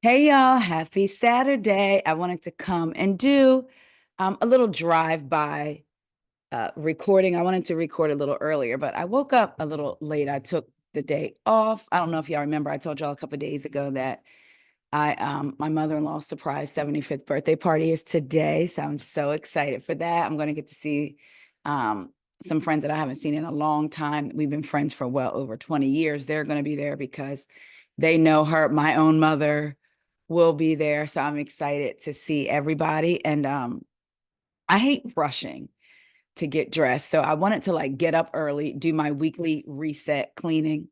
Hey y'all, happy Saturday. I wanted to come and do a little drive-by recording. I wanted to record a little earlier, but I woke up a little late. I took the day off. I don't know if y'all remember, I told y'all a couple of days ago that my mother-in-law's surprise 75th birthday party is today. So I'm so excited for that. I'm going to get to see um, some friends that I haven't seen in a long time. We've been friends for well over 20 years. They're going to be there because they know her. My own mother will be there. So I'm excited to see everybody. And I hate rushing to get dressed. So I wanted to like get up early, do my weekly reset cleaning.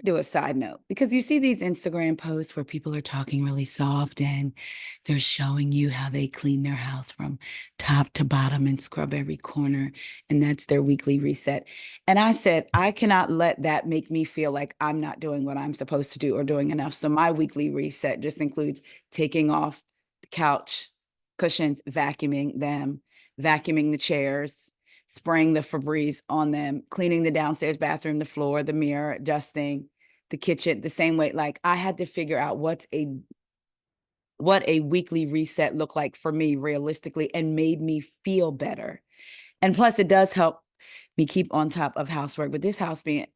Do a side note because you see these Instagram posts where people are talking really soft and they're showing you how they clean their house from top to bottom and scrub every corner. And that's their weekly reset. And I said, I cannot let that make me feel like I'm not doing what I'm supposed to do or doing enough. So my weekly reset just includes taking off the couch cushions, vacuuming them, vacuuming the chairs, spraying the Febreze on them, cleaning the downstairs bathroom, the floor, the mirror, dusting the kitchen the same way. Like I had to figure out what a weekly reset looked like for me realistically and made me feel better. And plus it does help me keep on top of housework. But this house being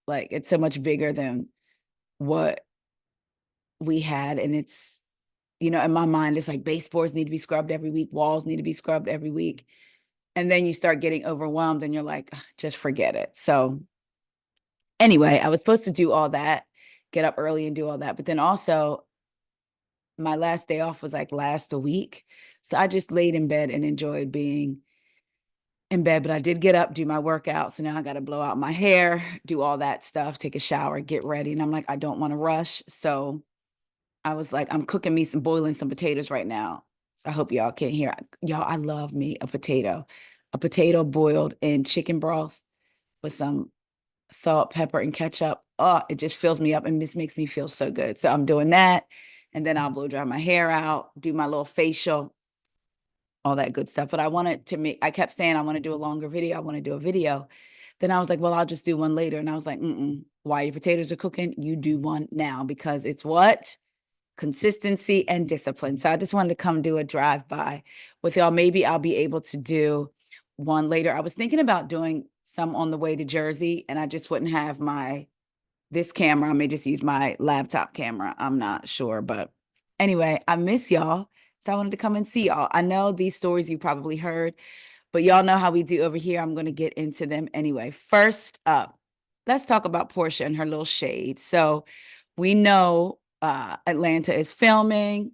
like it's so much bigger than what we had. And it's, in my mind, it's like baseboards need to be scrubbed every week, walls need to be scrubbed every week. And then you start getting overwhelmed and you're like, just forget it. So anyway, I was supposed to do all that, get up early and do all that. But then also, my last day off was like last a week. So I just laid in bed and enjoyed being in bed. But I did get up, do my workout. So now I got to blow out my hair, do all that stuff, take a shower, get ready. And I'm like, I don't want to rush. So I was like, I'm cooking me boiling some potatoes right now. So I hope y'all can hear. Y'all, I love me a potato boiled in chicken broth with some salt, pepper, and ketchup. Oh, it just fills me up and this makes me feel so good. So I'm doing that. And then I'll blow dry my hair out, do my little facial, all that good stuff. But I wanted to I kept saying, I want to do a longer video. I want to do a video. Then I was like, well, I'll just do one later. And I was like, while your potatoes are cooking, you do one now because it's what? Consistency and discipline. So I just wanted to come do a drive by with y'all. Maybe I'll be able to do one later. I was thinking about doing some on the way to Jersey and I just wouldn't have this camera. I may just use my laptop camera. I'm not sure, but anyway, I miss y'all. So I wanted to come and see y'all. I know these stories you probably heard, but y'all know how we do over here. I'm going to get into them anyway. First up, let's talk about Porsha and her little shade. So we know Atlanta is filming.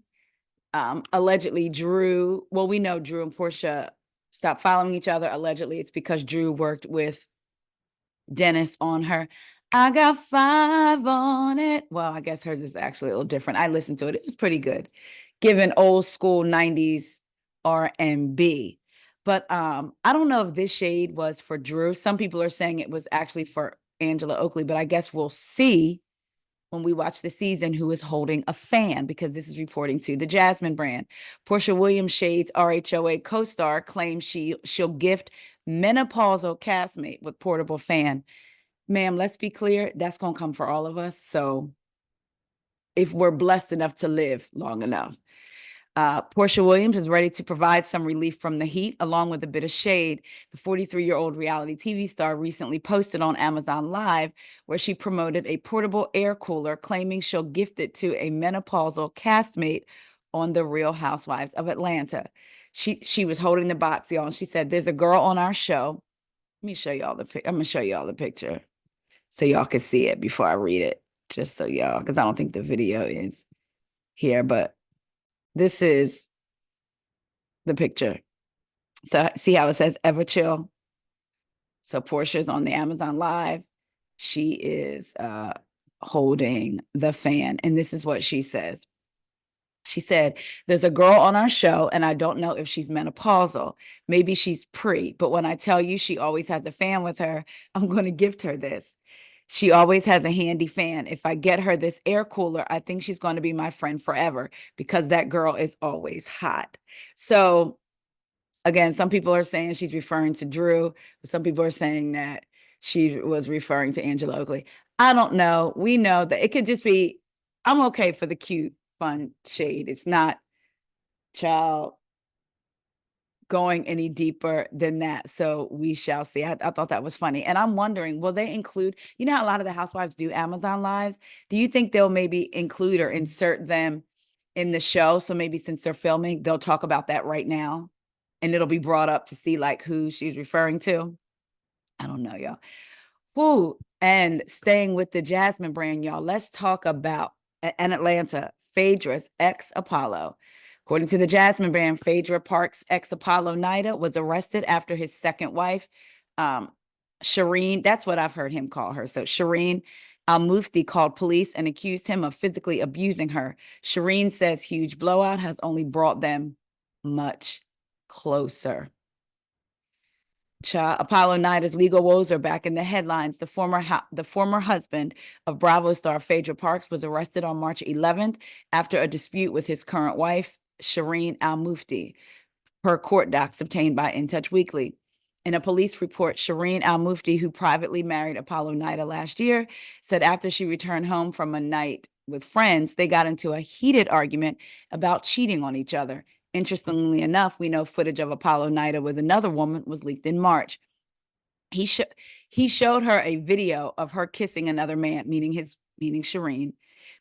Allegedly, we know Drew and Porsha stopped following each other. Allegedly, it's because Drew worked with Dennis on her. I got 5 on it. Well, I guess hers is actually a little different. I listened to it. It was pretty good, given old school 90s R&B. But I don't know if this shade was for Drew. Some people are saying it was actually for Angela Oakley, but I guess we'll see when we watch the season who is holding a fan, because this is reporting to the Jasmine brand. Porsha Williams Shade's RHOA co-star claims she'll gift menopausal castmate with portable fan. Ma'am, let's be clear, that's going to come for all of us. So if we're blessed enough to live long enough. Porsha Williams is ready to provide some relief from the heat, along with a bit of shade. The 43-year-old reality TV star recently posted on Amazon Live, where she promoted a portable air cooler, claiming she'll gift it to a menopausal castmate on The Real Housewives of Atlanta. She was holding the box, y'all, and she said, "There's a girl on our show." Let me show y'all I'm gonna show y'all the picture so y'all can see it before I read it, just so y'all, because I don't think the video is here, but this is the picture. So see how it says Ever Chill? So Porsha's on the Amazon Live. She is holding the fan. And this is what she says. She said, "There's a girl on our show, and I don't know if she's menopausal. Maybe she's pre, but when I tell you she always has a fan with her, I'm going to gift her this. She always has a handy fan. If I get her this air cooler, I think she's going to be my friend forever because that girl is always hot." So again, some people are saying she's referring to Drew. Some people are saying that she was referring to Angela Oakley. I don't know. We know that it could just be, I'm okay for the cute fun shade. It's not, child, going any deeper than that. So we shall see. I thought that was funny. And I'm wondering, will they include, you know how a lot of the housewives do Amazon lives? Do you think they'll maybe include or insert them in the show? So maybe since they're filming, they'll talk about that right now and it'll be brought up to see like who she's referring to. I don't know, y'all. Whoo. And staying with the Jasmine brand, y'all, let's talk about an Atlanta, Phaedra's ex Apollo. According to the Jasmine brand, Phaedra Parks' ex Apollo Nida was arrested after his second wife, Shireen, that's what I've heard him call her. So Shireen Al-Mufti called police and accused him of physically abusing her. Shireen says huge blowout has only brought them much closer. Apollo Nida's legal woes are back in the headlines. The former husband of Bravo star Phaedra Parks was arrested on March 11th after a dispute with his current wife, Shireen Al-Mufti, per court docs obtained by In Touch Weekly. In a police report, Shireen Al-Mufti, who privately married Apollo Nida last year, said after she returned home from a night with friends, they got into a heated argument about cheating on each other. Interestingly enough, we know footage of Apollo Nida with another woman was leaked in March. He showed her a video of her kissing another man, meaning Shireen,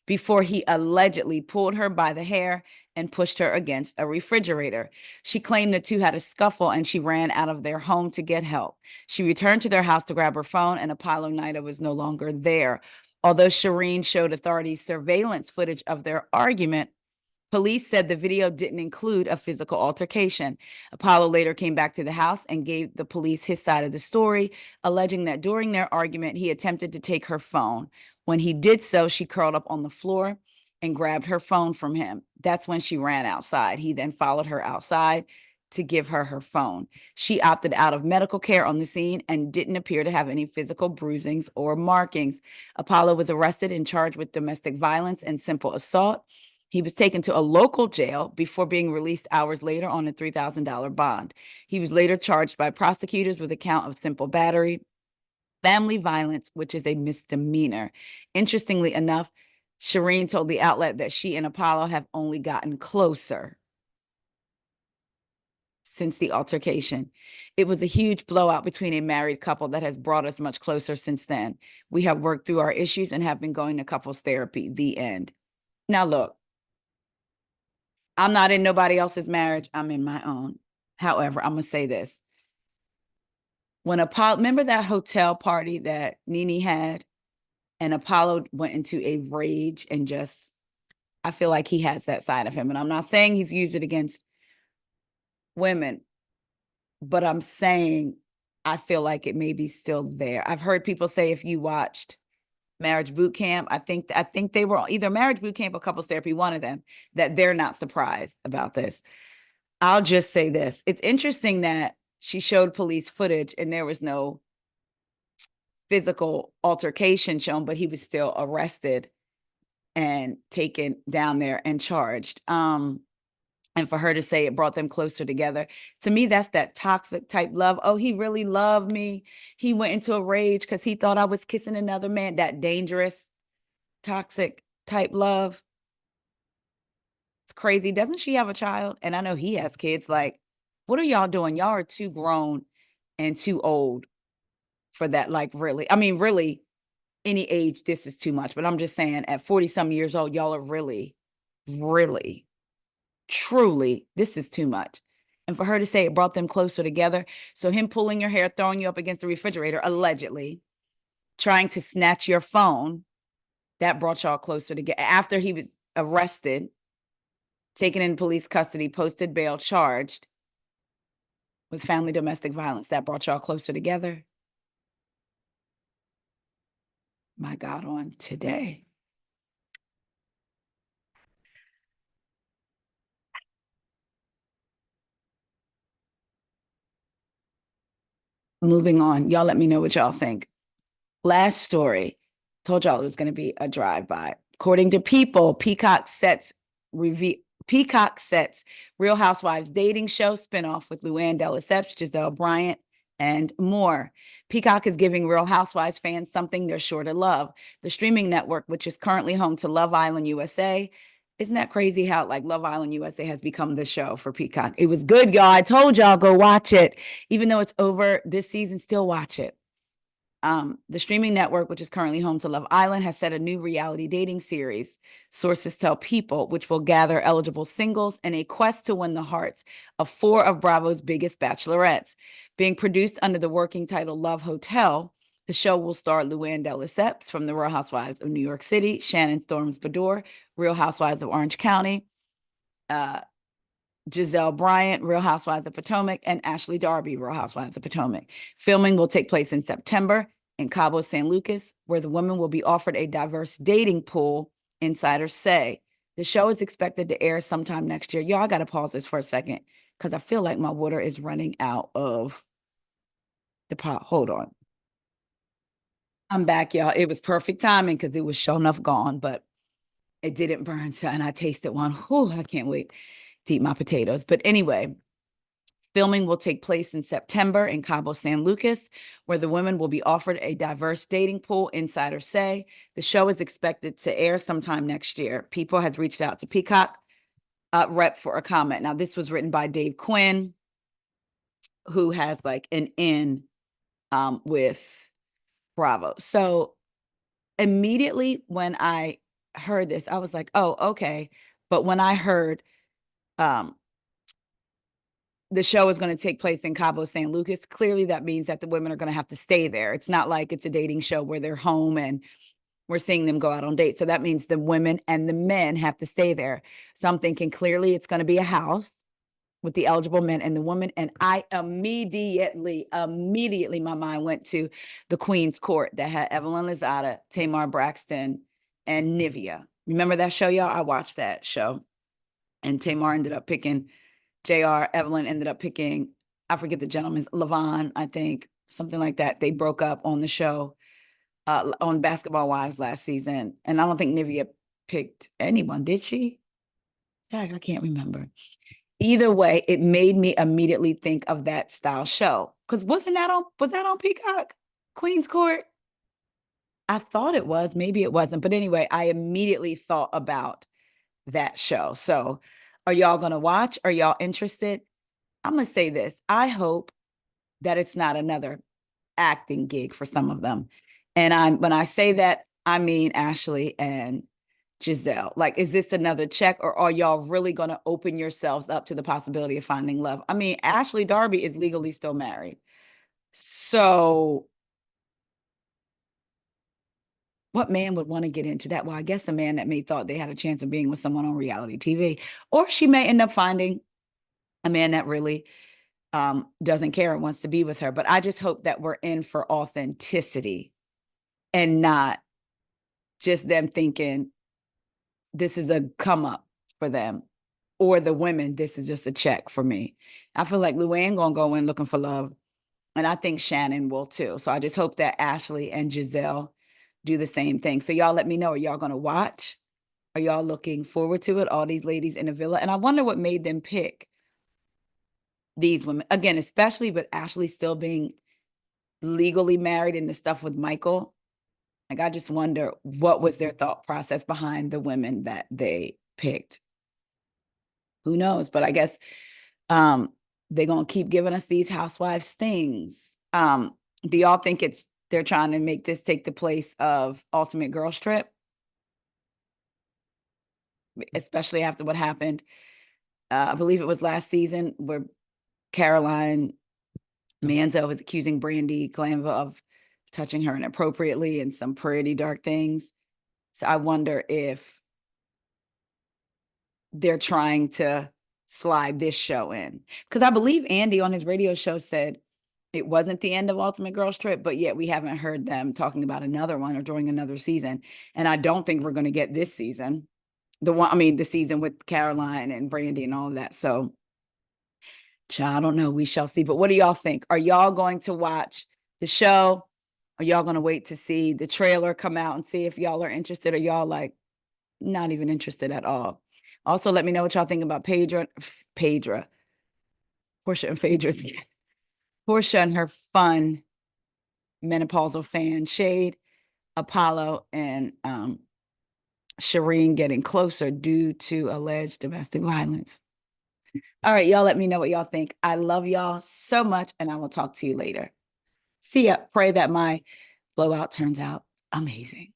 before he allegedly pulled her by the hair and pushed her against a refrigerator. She claimed the two had a scuffle and she ran out of their home to get help. She returned to their house to grab her phone and Apollo Nida was no longer there. Although Shireen showed authorities surveillance footage of their argument, police said the video didn't include a physical altercation. Apollo later came back to the house and gave the police his side of the story, alleging that during their argument, he attempted to take her phone. When he did so, she curled up on the floor and grabbed her phone from him. That's when she ran outside. He then followed her outside to give her her phone. She opted out of medical care on the scene and didn't appear to have any physical bruisings or markings. Apollo was arrested and charged with domestic violence and simple assault. He was taken to a local jail before being released hours later on a $3,000 bond. He was later charged by prosecutors with a count of simple battery, family violence, which is a misdemeanor. Interestingly enough, Shireen told the outlet that she and Apollo have only gotten closer since the altercation. It was a huge blowout between a married couple that has brought us much closer since then. We have worked through our issues and have been going to couples therapy. The end. Now, look, I'm not in nobody else's marriage. I'm in my own. However, I'm going to say this. When Apollo, remember that hotel party that Nene had and Apollo went into a rage and just, I feel like he has that side of him. And I'm not saying he's used it against women, but I'm saying I feel like it may be still there. I've heard people say if you watched Marriage Boot Camp, I think they were either Marriage Boot Camp or Couples Therapy, one of them, that they're not surprised about this. I'll just say this. It's interesting that she showed police footage and there was no physical altercation shown, but he was still arrested and taken down there and charged. And for her to say it brought them closer together, to me, that's that toxic type love. Oh, he really loved me. He went into a rage because he thought I was kissing another man. That dangerous, toxic type love. It's crazy. Doesn't she have a child? And I know he has kids. Like, what are y'all doing? Y'all are too grown and too old for that. Like, really, I mean, really, any age, this is too much. But I'm just saying, at 40 some years old, y'all are really, really, truly, this is too much. And for her to say it brought them closer together. So him pulling your hair, throwing you up against the refrigerator, allegedly, trying to snatch your phone, that brought y'all closer together. After he was arrested, taken in police custody, posted bail, charged with family domestic violence, that brought y'all closer together. My God, on today. Moving on. Y'all let me know what y'all think. Last story. Told y'all it was going to be a drive-by. According to People, Peacock sets Real Housewives dating show spinoff with Luanne de Lesseps, Gizelle Bryant, and more. Peacock is giving Real Housewives fans something they're sure to love. The streaming network, which is currently home to Love Island USA, Isn't that crazy how like Love Island USA has become the show for Peacock? It was good, y'all. I told y'all go watch it. Even though it's over this season, still watch it. The streaming network, which is currently home to Love Island, has set a new reality dating series, sources tell People, which will gather eligible singles in a quest to win the hearts of 4 of Bravo's biggest bachelorettes. Being produced under the working title Love Hotel, the show will star Luanne de Lesseps from the Real Housewives of New York City, Shannon Storms Bador, Real Housewives of Orange County, uh, Gizelle Bryant, Real Housewives of Potomac, and Ashley Darby, Real Housewives of Potomac. Filming will take place in September in Cabo San Lucas, where the women will be offered a diverse dating pool, insiders say. The show is expected to air sometime next year. Y'all, I got to pause this for a second because I feel like my water is running out of the pot. Hold on. I'm back, y'all. It was perfect timing because it was sure enough gone, but it didn't burn. So, and I tasted one. Whew, I can't wait to eat my potatoes. But anyway, filming will take place in September in Cabo San Lucas, where the women will be offered a diverse dating pool, insiders say. The show is expected to air sometime next year. People has reached out to Peacock rep for a comment. Now, this was written by Dave Quinn, who has like an in with Bravo. So immediately when I heard this, I was like, oh, okay. But when I heard um, the show is going to take place in Cabo San Lucas, clearly that means that the women are going to have to stay there. It's not like it's a dating show where they're home and we're seeing them go out on dates. So that means the women and the men have to stay there. So I'm thinking clearly it's going to be a house with the eligible men and the women. And I immediately, my mind went to the Queen's Court that had Evelyn Lozada, Tamar Braxton, and Nivea. Remember that show, y'all? I watched that show. And Tamar ended up picking JR. Evelyn ended up picking, I forget the gentleman's, Levon, I think, something like that. They broke up on the show on Basketball Wives last season. And I don't think Nivea picked anyone, did she? Yeah, I can't remember. Either way, it made me immediately think of that style show. Because was that on Peacock? Queen's Court? I thought it was, maybe it wasn't. But anyway, I immediately thought about that show. So are y'all gonna watch? Are y'all interested? I'm gonna say this. I hope that it's not another acting gig for some of them. And when I say that, I mean Ashley and Gizelle. Like, is this another check, or are y'all really going to open yourselves up to the possibility of finding love? I mean, Ashley Darby is legally still married. So what man would want to get into that? Well, I guess a man that may thought they had a chance of being with someone on reality TV, or she may end up finding a man that really doesn't care and wants to be with her. But I just hope that we're in for authenticity and not just them thinking this is a come up for them, or the women, this is just a check for me. I feel like Luanne gonna go in looking for love, and I think Shannon will too. So I just hope that Ashley and Gizelle do the same thing. So y'all let me know, are y'all gonna watch? Are y'all looking forward to it? All these ladies in the villa. And I wonder what made them pick these women. Again, especially with Ashley still being legally married and the stuff with Michael. Like, I just wonder what was their thought process behind the women that they picked. Who knows? But I guess they're gonna keep giving us these housewives things. Do y'all think they're trying to make this take the place of Ultimate Girls Trip? Especially after what happened. I believe it was last season where Caroline Manzo was accusing Brandy Glanville of touching her inappropriately and some pretty dark things. So I wonder if they're trying to slide this show in. Because I believe Andy on his radio show said it wasn't the end of Ultimate Girls Trip, but yet we haven't heard them talking about another one or during another season. And I don't think we're going to get this season. The season with Caroline and Brandy and all of that. So, I don't know. We shall see. But what do y'all think? Are y'all going to watch the show? Are y'all going to wait to see the trailer come out and see if y'all are interested? Or y'all like not even interested at all? Also, let me know what y'all think about Porsha and Phaedra's Porsha and her fun menopausal fan Shade, Apollo, and Shireen getting closer due to alleged domestic violence. All right, y'all let me know what y'all think. I love y'all so much, and I will talk to you later. See ya. Pray that my blowout turns out amazing.